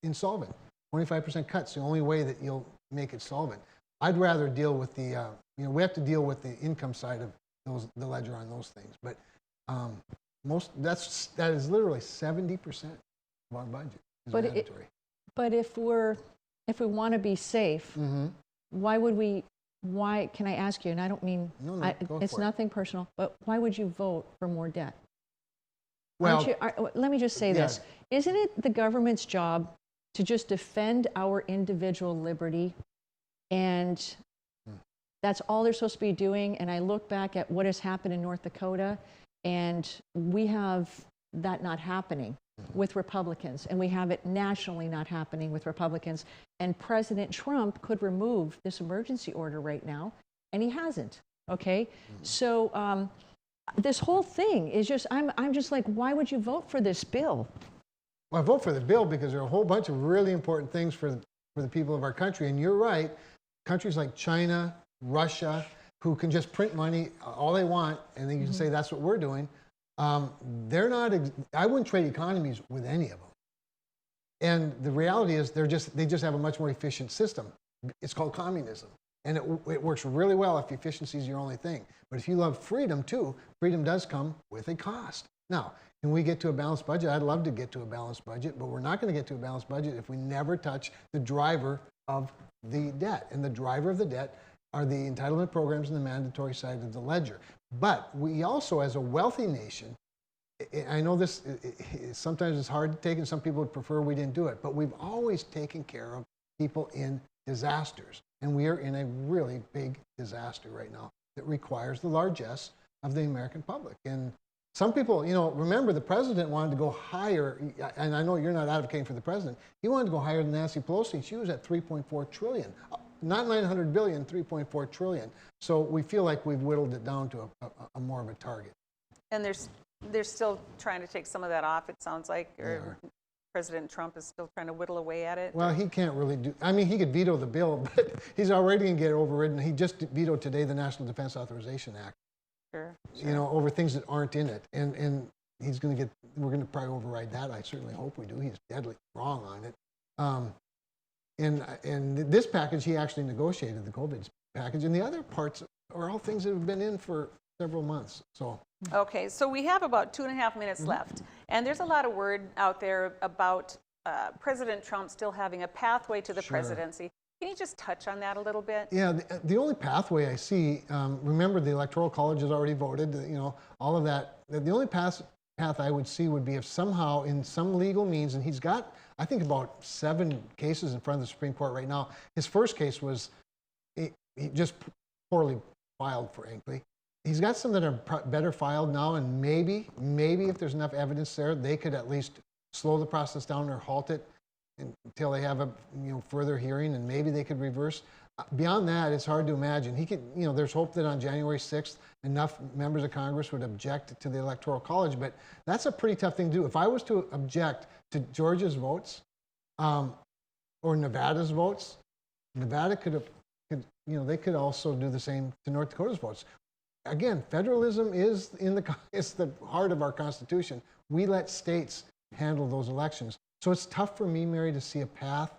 S17: insolvent. 25% cut's the only way that you'll make it solvent. I'd rather deal with the, we have to deal with the income side of the ledger on those things. But that is literally 70% of our budget is mandatory.
S3: But if we want to be safe, why, can I ask you, and I don't mean, it's nothing personal, but why would you vote for more debt?
S17: Well,
S3: let me just say this. Isn't it the government's job to just defend our individual liberty? And that's all they're supposed to be doing. And I look back at what has happened in North Dakota, and we have that not happening with Republicans, and we have it nationally not happening with Republicans. And President Trump could remove this emergency order right now, and he hasn't, okay? So this whole thing is just, I'm just like, why would you vote for this bill?
S17: Well, I vote for the bill because there are a whole bunch of really important things for the people of our country. And you're right, countries like China, Russia, who can just print money all they want, and then you can say that's what we're doing. They're not, I wouldn't trade economies with any of them. And the reality is they just have a much more efficient system. It's called communism. And it works really well if efficiency is your only thing. But if you love freedom too, freedom does come with a cost. Now, can we get to a balanced budget? I'd love to get to a balanced budget, but we're not going to get to a balanced budget if we never touch the driver of the debt. And the driver of the debt are the entitlement programs and the mandatory side of the ledger. But we also, as a wealthy nation, I know this sometimes it's hard to take, and some people would prefer we didn't do it, but we've always taken care of people in disasters. And we are in a really big disaster right now that requires the largesse of the American public. And some people, remember the president wanted to go higher, and I know you're not advocating for the president, he wanted to go higher than Nancy Pelosi. She was at $3.4 trillion. Not $900 billion, $3.4 trillion. So we feel like we've whittled it down to a more of a target.
S1: And they're still trying to take some of that off, it sounds like, or President Trump is still trying to whittle away at it.
S17: Well, he can't really do, he could veto the bill, but he's already going to get overridden. He just vetoed today the National Defense Authorization Act.
S1: Sure.
S17: Over things that aren't in it. And he's going to we're going to probably override that. I certainly hope we do. He's deadly wrong on it. And this package, he actually negotiated the COVID package, and the other parts are all things that have been in for several months. So
S1: okay, so we have about 2.5 minutes left, and there's a lot of word out there about President Trump still having a pathway to the presidency. Can you just touch on that a little bit?
S17: Yeah, the only pathway I see, remember the Electoral College has already voted, all of that. The only path I would see would be if somehow in some legal means, and he's got, I think, about 7 cases in front of the Supreme Court right now. His first case was he just poorly filed, frankly. he's got some that are better filed now, and maybe if there's enough evidence there, they could at least slow the process down or halt it until they have a further hearing, and maybe they could reverse. Beyond that, it's hard to imagine. He could, there's hope that on January 6th, enough members of Congress would object to the Electoral College, but that's a pretty tough thing to do. If I was to object to Georgia's votes or Nevada's votes, Nevada they could also do the same to North Dakota's votes. Again, federalism is it's the heart of our Constitution. We let states handle those elections. So it's tough for me, Mary, to see a path.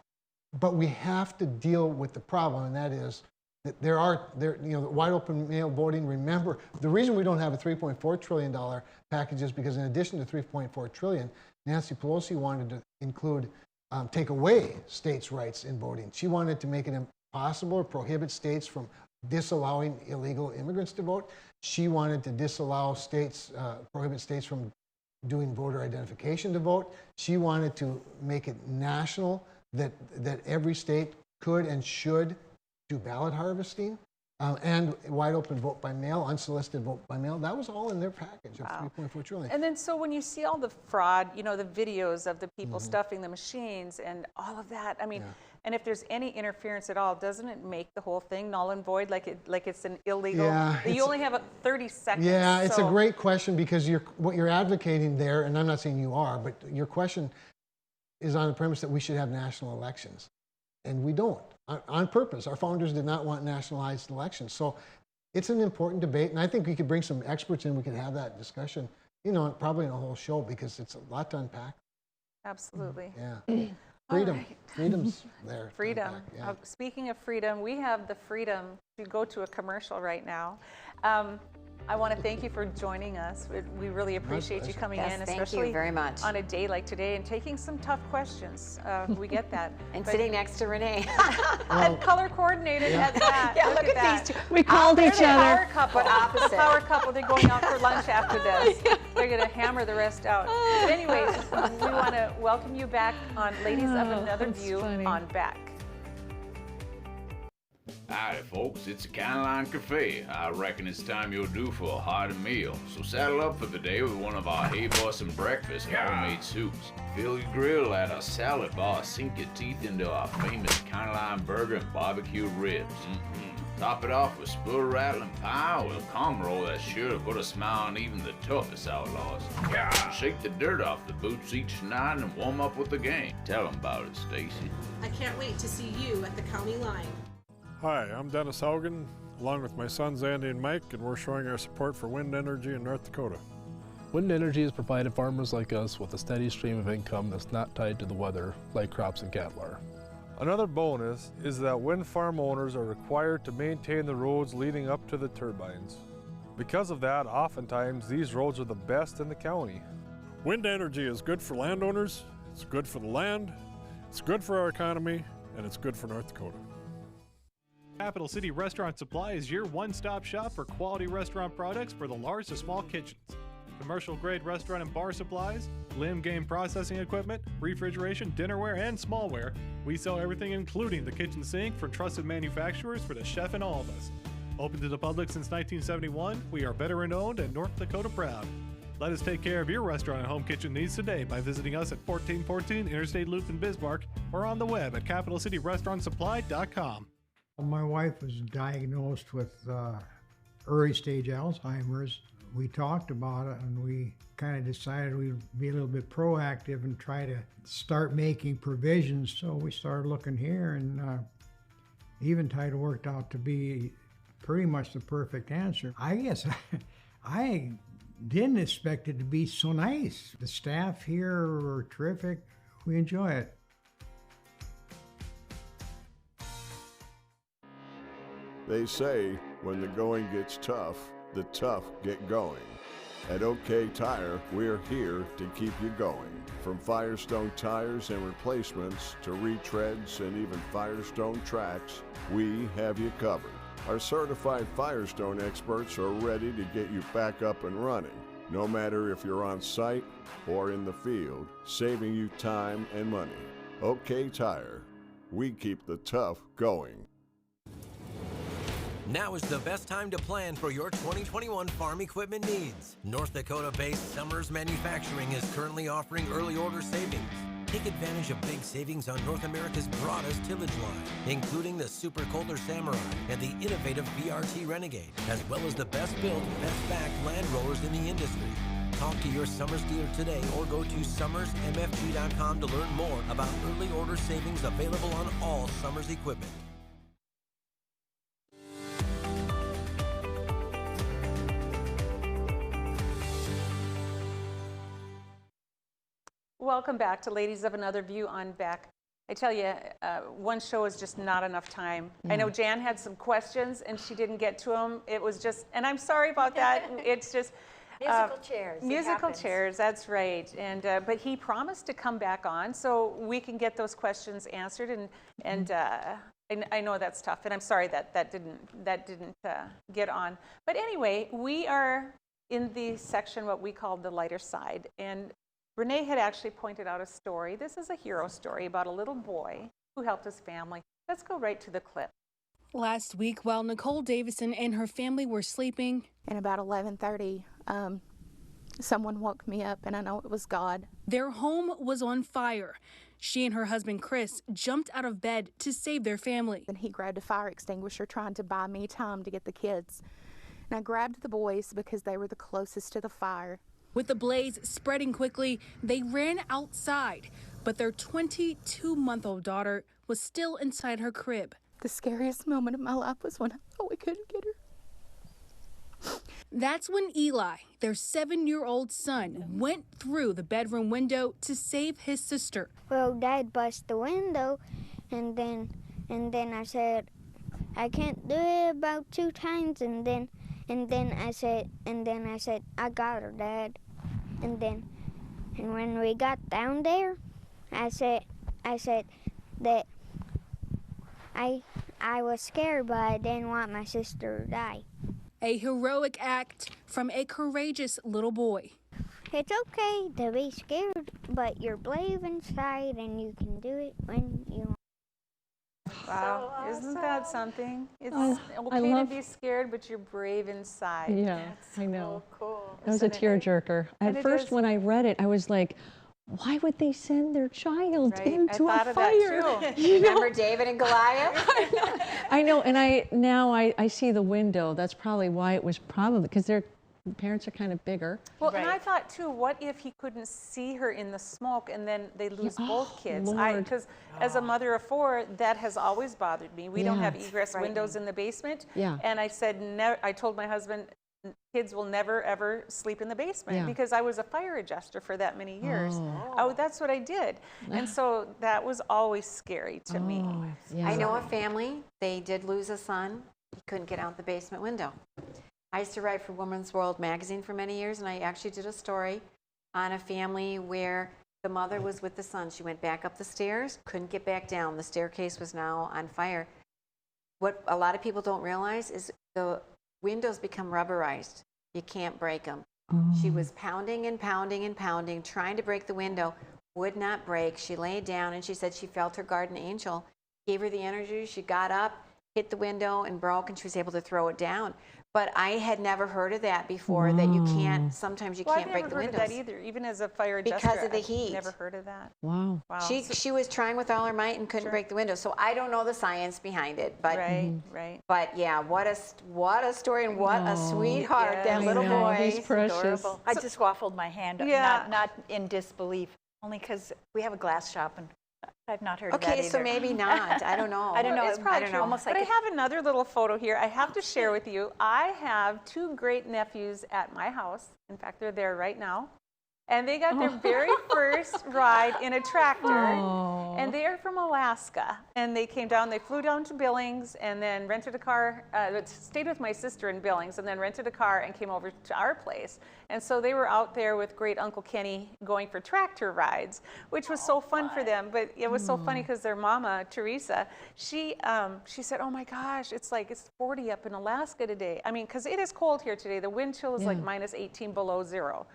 S17: But we have to deal with the problem, and that is that there wide open mail voting. Remember, the reason we don't have a $3.4 trillion package is because in addition to $3.4 trillion, Nancy Pelosi wanted to include, take away states' rights in voting. She wanted to make it impossible or prohibit states from disallowing illegal immigrants to vote. She wanted to disallow states, prohibit states from doing voter identification to vote. She wanted to make it national, that every state could and should do ballot harvesting and wide open vote by mail, unsolicited vote by mail. That was all in their package of $3.4 trillion.
S1: And then so when you see all the fraud, the videos of the people stuffing the machines and all of that, I mean, and if there's any interference at all, doesn't it make the whole thing null and void, like it's an illegal?
S17: Yeah,
S1: you only have 30 seconds.
S17: Yeah, it's a great question, because what you're advocating there, and I'm not saying you are, but your question is on the premise that we should have national elections. And we don't, on purpose. Our founders did not want nationalized elections. So it's an important debate, and I think we could bring some experts in, we could have that discussion, probably in a whole show, because it's a lot to unpack.
S1: Absolutely.
S17: Yeah. Freedom. Freedom's there.
S1: Freedom.
S17: Yeah.
S1: Speaking of freedom, we have the freedom to go to a commercial right now. I want to thank you for joining us. We really appreciate you coming in,
S4: thank
S1: especially
S4: you very much.
S1: on a day like today, and taking some tough questions. We get that.
S4: And sitting next to Renee.
S1: And color coordinated at that.
S4: Yeah, look at these two.
S3: We called each other.
S1: Power couple. The power couple, they're going out for lunch after this. They're going to hammer the rest out. But anyways, we want to welcome you back on Ladies of Another View on Back.
S18: Howdy folks, it's the Caroline Cafe. I reckon it's time you're due for a hearty meal. So saddle up for the day with one of our Hey Bossin' breakfast homemade soups. Fill your grill at our salad bar, sink your teeth into our famous Caroline burger and barbecue ribs. Top it off with spoon-rattling pie with a cum roll that's sure to put a smile on even the toughest outlaws. Shake the dirt off the boots each night and warm up with the gang. Tell them about it, Stacy.
S19: I can't wait to see you at the county line.
S7: Hi, I'm Dennis Haugen, along with my sons Andy and Mike, and we're showing our support for wind energy in North Dakota.
S8: Wind energy has provided farmers like us with a steady stream of income that's not tied to the weather like crops and cattle are.
S7: Another bonus is that wind farm owners are required to maintain the roads leading up to the turbines. Because of that, oftentimes these roads are the best in the county. Wind energy is good for landowners, it's good for the land, it's good for our economy, and it's good for North Dakota.
S6: Capital City Restaurant Supply is your one-stop shop for quality restaurant products for the large to small kitchens. Commercial-grade restaurant and bar supplies, limb game processing equipment, refrigeration, dinnerware, and smallware. We sell everything including the kitchen sink from trusted manufacturers for the chef and all of us. Open to the public since 1971, we are veteran-owned and North Dakota proud. Let us take care of your restaurant and home kitchen needs today by visiting us at 1414 Interstate Loop in Bismarck or on the web at capitalcityrestaurantsupply.com.
S14: My wife was diagnosed with early stage Alzheimer's. We talked about it, and we kind of decided we'd be a little bit proactive and try to start making provisions. So we started looking here, and Eventide worked out to be pretty much the perfect answer. I guess I didn't expect it to be so nice. The staff here are terrific. We enjoy it.
S15: They say when the going gets tough, the tough get going. At OK Tire, we're here to keep you going. From Firestone tires and replacements to retreads and even Firestone tracks, we have you covered. Our certified Firestone experts are ready to get you back up and running, no matter if you're on site or in the field, saving you time and money. OK Tire, we keep the tough going.
S16: Now is the best time to plan for your 2021 farm equipment needs. North Dakota-based Summers Manufacturing is currently offering early order savings. Take advantage of big savings on North America's broadest tillage line, including the Super Kohler Samurai and the innovative VRT Renegade, as well as the best-built, best-backed land rollers in the industry. Talk to your Summers dealer today or go to summersmfg.com to learn more about early order savings available on all Summers equipment.
S1: Welcome back to Ladies of Another View on Beck. I tell you, one show is just not enough time. I know Jan had some questions and she didn't get to them. It was just, and I'm sorry about that. It's just
S2: musical chairs.
S1: Musical chairs, that's right. And but he promised to come back on so we can get those questions answered. And I know that's tough. And I'm sorry that didn't get on. But anyway, we are in the section what we call the lighter side. And Renee had actually pointed out a story. This is a hero story about a little boy who helped his family. Let's go right to the clip.
S5: Last week, while Nicole Davison and her family were sleeping,
S22: and about 11:30, someone woke me up, and I know it was God.
S5: Their home was on fire. She and her husband, Chris, jumped out of bed to save their family.
S22: And he grabbed a fire extinguisher trying to buy me time to get the kids. And I grabbed the boys because they were the closest to the fire.
S5: With the blaze spreading quickly, they ran outside, but their 22-month-old daughter was still inside her crib.
S22: The scariest moment of my life was when I thought we couldn't get her.
S5: That's when Eli, their 7-year-old son, went through the bedroom window to save his sister.
S23: Well, Dad busted the window, and then I said, I can't do it about 2 times, and then I said, I got her, Dad. And when we got down there, I said that I was scared, but I didn't want my sister to die.
S5: A heroic act from a courageous little boy.
S23: It's okay to be scared, but you're brave inside and you can do it when you want.
S1: Wow, so isn't that something? It's okay to be scared, but you're brave inside.
S3: Yeah,
S1: That's
S3: I know.
S1: So cool.
S3: That was a tearjerker.
S1: And
S3: At first, when I read it, I was like, why would they send their child into a fire?
S4: Remember David and Goliath?
S3: I know, and I see the window. That's probably why it was probably, because their parents are kind of bigger.
S1: Well, and I thought too, what if he couldn't see her in the smoke and then they lose both kids? Because as a mother of 4, that has always bothered me. We don't have egress windows in the basement. And I said, I told my husband, kids will never ever sleep in the basement because I was a fire adjuster for that many years. Oh, that's what I did. And so that was always scary to me.
S4: I know a family, they did lose a son. He couldn't get out the basement window. I used to write for Women's World magazine for many years, and I actually did a story on a family where the mother was with the son. She went back up the stairs, couldn't get back down. The staircase was now on fire. What a lot of people don't realize is the windows become rubberized. You can't break them. She was pounding and pounding and pounding, trying to break the window, would not break. She laid down, and she said she felt her guardian angel, gave her the energy. She got up, hit the window, and broke, and she was able to throw it down. But I had never heard of that before, that you can't, sometimes you can't break the windows.
S1: I've never heard of that either, even as a fire adjuster.
S4: Because of the heat.
S1: I've never heard of that.
S3: Wow.
S4: She was trying with all her might and couldn't break the window. So I don't know the science behind it. But, But yeah, what a story and what a sweetheart, that little boy.
S2: He's precious. Adorable. I just waffled my hand, not in disbelief, only because we have a glass shop and I've not heard of that either.
S4: Okay, so maybe not. I don't know.
S2: I don't know.
S1: It's probably true.
S2: Almost like
S1: but I have another little photo here I have to share with you. I have 2 great nephews at my house. In fact, they're there right now. And they got their very first ride in a tractor. And they are from Alaska. And they came down, they flew down to Billings and then rented a car, stayed with my sister in Billings and then rented a car and came over to our place. And so they were out there with great Uncle Kenny going for tractor rides, which was so fun for them. But it was so funny because their mama, Teresa, she said, oh my gosh, it's 40 up in Alaska today. I mean, because it is cold here today. The wind chill is like minus 18 below zero.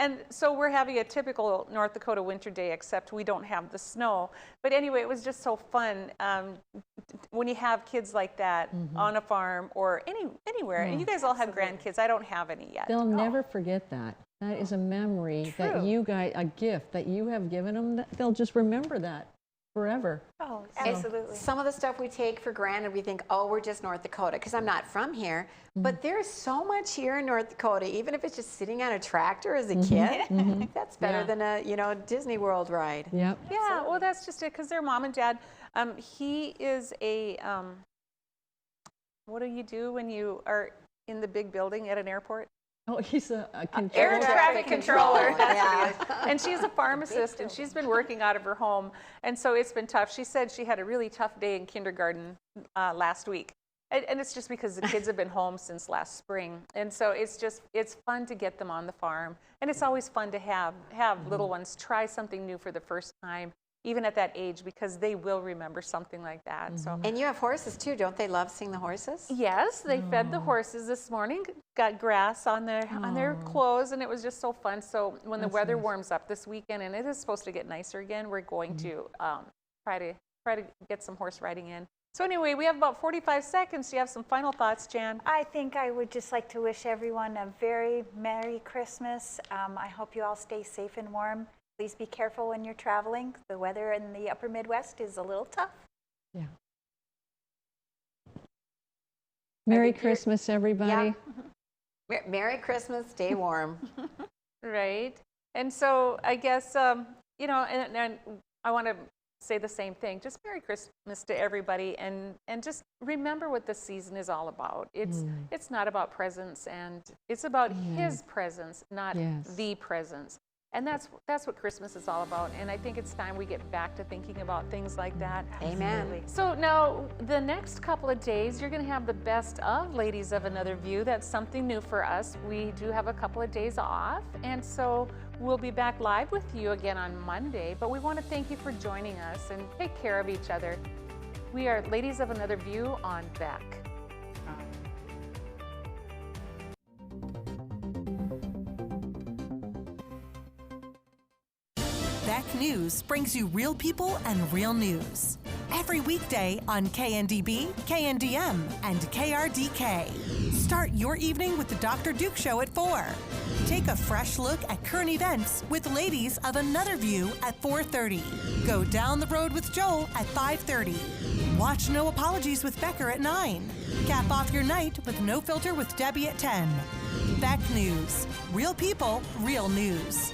S1: And so we're having a typical North Dakota winter day, except we don't have the snow. But anyway, it was just so fun. when you have kids like that on a farm or anywhere, and you guys all have grandkids. I don't have any yet.
S3: They'll never forget that. That is a memory that you guys, a gift that you have given them. They'll just remember that forever.
S2: Oh,
S4: absolutely. Some of the stuff we take for granted, we think, oh, we're just North Dakota, because I'm not from here. But there's so much here in North Dakota, even if it's just sitting on a tractor as a kid. That's better than a Disney World ride.
S3: Yep.
S1: Yeah, well, that's just it, because their mom and dad, he is a, what do you do when you are in the big building at an airport?
S3: Oh, he's a
S1: air traffic controller.
S4: Yeah.
S1: And she's a pharmacist, and she's been working out of her home, and so it's been tough. She said she had a really tough day in kindergarten last week, and it's just because the kids have been home since last spring, and so it's fun to get them on the farm, and it's always fun to have little ones try something new for the first time, even at that age, because they will remember something like that. So.
S4: And you have horses too, don't they love seeing the horses?
S1: Yes, they fed the horses this morning, got grass on their clothes, and it was just so fun. So when the weather warms up this weekend, and it is supposed to get nicer again, we're going to try to get some horse riding in. So anyway, we have about 45 seconds. Do you have some final thoughts, Jan?
S2: I think I would just like to wish everyone a very Merry Christmas. I hope you all stay safe and warm. Please be careful when you're traveling. The weather in the upper Midwest is a little tough.
S3: Yeah. Merry Christmas, everybody.
S4: Yeah. Merry Christmas, stay warm.
S1: Right. And so I guess, and I want to say the same thing. Just Merry Christmas to everybody, and just remember what the season is all about. It's not about presents, and it's about His presence, not the presence. And that's what Christmas is all about. And I think it's time we get back to thinking about things like that.
S4: Amen.
S1: So now the next couple of days, you're going to have the best of Ladies of Another View. That's something new for us. We do have a couple of days off. And so we'll be back live with you again on Monday. But we want to thank you for joining us, and take care of each other. We are Ladies of Another View on Beck.
S11: Beck News brings you real people and real news. Every weekday on KNDB, KNDM, and KRDK. Start your evening with the Dr. Duke Show at 4. Take a fresh look at current events with Ladies of Another View at 4:30. Go down the road with Joel at 5:30. Watch No Apologies with Becker at 9. Cap off your night with No Filter with Debbie at 10. Beck News. Real people, real news.